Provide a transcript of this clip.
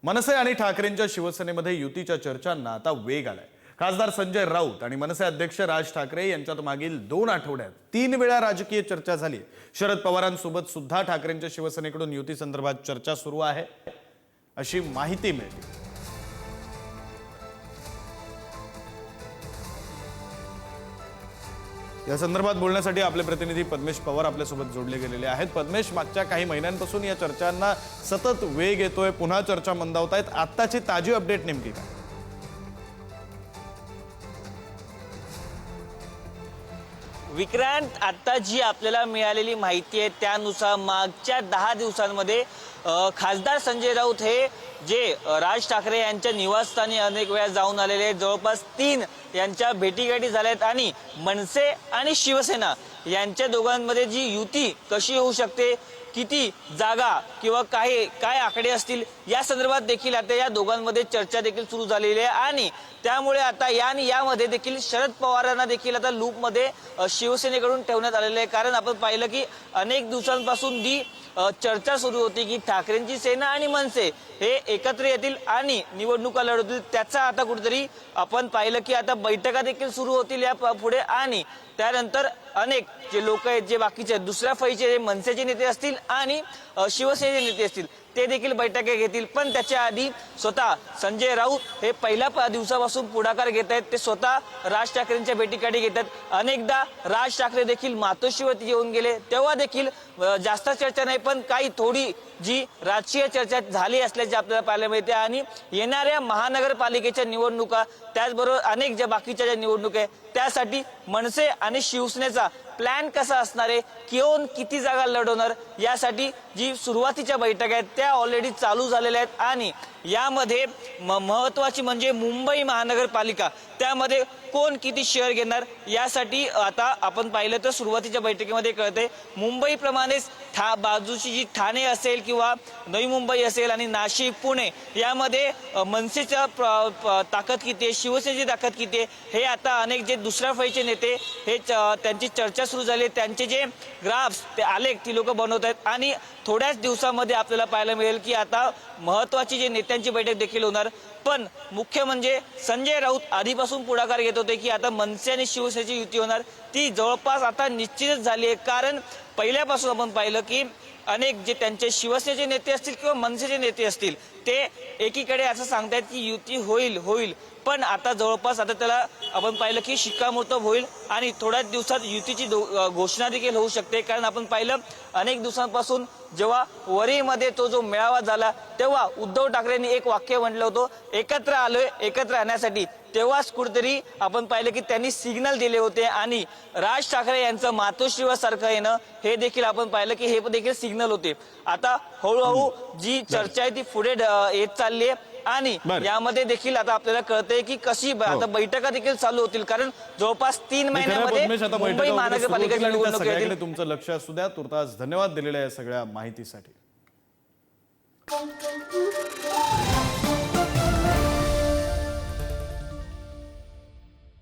मनसे आणि ठाकरेंच्या शिवसेनेमध्ये युतीच्या चर्चांना आता वेग आलाय। खासदार संजय राऊत आणि मनसे अध्यक्ष राज ठाकरे यांच्यात मागील 2 आठवड्यात 3 वेळा राजकीय चर्चा झाली। शरद पवारांसोबत सुद्धा ठाकरेंच्या शिवसेनेकडून युती संदर्भात चर्चा सुरू आहे अशी माहिती मिळते। या संदर्भात बोलण्यासाठी आपले प्रतिनिधी पद्मेश पवार आपल्यासोबत जोडले गेलेले आहेत। पद्मेश, मागच्या काही महिन्यांपासून या चर्चांना सतत वेग येतोय, पुन्हा चर्चा मंदावतायत, आत्ताची ताजी अपडेट नेमकी काय? विक्रांत, आता जी आपल्याला मिळालेली माहिती आहे त्यानुसार मागच्या 10 दिवसांमध्ये खासदार संजय राऊत हे जे राज ठाकरे यांच्या निवासस्थानी अनेक वेळा जाऊन आलेले आहेत, जवळपास 3 यांच्या भेटीगाठी झाल्यात आणि मनसे आणि शिवसेना यांच्या दोघांमध्ये जी युती कशी होऊ शकते, किती जागा किंवा काय आकडे असतील या संदर्भात देखील आता या दोघांमध्ये चर्चा देखील सुरू झालेली आहे आणि त्यामुळे आता यामध्ये देखील शरद पवारांना देखील आता लूपमध्ये शिवसेनेकडून ठेवण्यात आलेले आहे। कारण आपण पाहिलं की अनेक दिवसांपासून जी चर्चा सुरू होती की ठाकरेंची सेना आणि मनसे हे एकत्र येतील आणि निवडणुका लढवतील, त्याचा आता कुठेतरी आपण पाहिलं की आता बैठका देखील सुरू होतील या पुढे आणि त्यानंतर अनेक जे लोक आहेत, जे बाकीचे दुसऱ्या फळीचे जे मनसेचे नेते असतील आणि शिवसेनेचे नेते असतील ते देखील बैठका घेतील। पण त्याच्या आधी स्वतः संजय राऊत हे पहिल्या दिवसापासून पुढाकार घेत आहेत, ते स्वतः राज ठाकरेंच्या भेटीगाठी घेतात। अनेकदा राज ठाकरे देखील मातोश्रीवरती येऊन गेले, तेव्हा देखील जास्त चर्चा नाही पण काही थोडी जी राजकीय चर्चा झाली असल्याचे आपल्याला पाहायला मिळते आणि येणाऱ्या महानगरपालिकेच्या निवडणुका त्याचबरोबर अनेक ज्या बाकीच्या ज्या निवडणुका आहेत त्यासाठी मनसे आणि शिवसेनेचा प्लॅन कसा असणार आहे, कोण किती जागा लढवणार यासाठी जी सुरुवातीच्या बैठका आहेत त्या ऑलरेडी चालू झालेल्या आहेत आणि यामध्ये महत्त्वाची म्हणजे मुंबई महानगरपालिका त्यामध्ये कोण किती शेअर घेणार यासाठी आता आपण पाहिलं तर सुरुवातीच्या बैठकीमध्ये कळते मुंबईप्रमाणेच बाजूची जी ठाणे असेल किंवा नवी मुंबई असेल आणि नाशिक पुणे यामध्ये मनसेच्या ताकद किती आहे, शिवसेनेची ताकद किती आहे हे आता अनेक जे दुसऱ्या फळीचे नेते हे त्यांची चर्चा सुरू झाली, त्यांचे जे ग्राफ्स ते आलेख ती लोक बनवत आहेत आणि थोड्याच दिवसामध्ये आपल्याला पाहायला मिळेल की आता महत्त्वाची जे नेत्यांची बैठक देखील होणार। पण मुख्य म्हणजे संजय राऊत आधीपासून पुढाकार घेत होते की आता मनसे आणि शिवसेनेची युती होणार, ती जवळपास आता निश्चितच झाली आहे। कारण पहिल्यापासून आपण पाहिलं की अनेक जे त्यांचे शिवसेनेचे नेते असतील किंवा मनसेचे नेते असतील ते एकीकडे असं सांगतात की युती होईल पण आता जवळपास आता त्याला आपण पाहिलं की शिक्कामोर्तब होईल आणि थोड्याच दिवसात युतीची घोषणा देखील होऊ शकते। कारण आपण पाहिलं अनेक दिवसांपासून जेव्हा वरीमध्ये तो जो मेळावा झाला तेव्हा उद्धव ठाकरेंनी एक वाक्य म्हटलं होतं, एकत्र आलोय एकत्र राहण्यासाठी, तेव्हाच कुठेतरी आपण पाहिलं की त्यांनी सिग्नल दिले होते आणि राज ठाकरे यांचं मातोश्रीवर सारखं येणं हे देखील आपण पाहिलं की हे देखील सिग्नल होते। आता हळूहळू जी चर्चा आहे ती पुढे येत चालली आहे आणि यामध्ये देखील आता आपल्याला कळतंय की कशी आता बैठका देखील चालू होतील। कारण जवळपास 3 महिन्यामध्ये मुंबई महानगरपालिकेच्या निवडणुकीकडे तुमचं लक्ष असू द्या। तुर्तास धन्यवाद दिलेल्या या सगळ्या माहितीसाठी।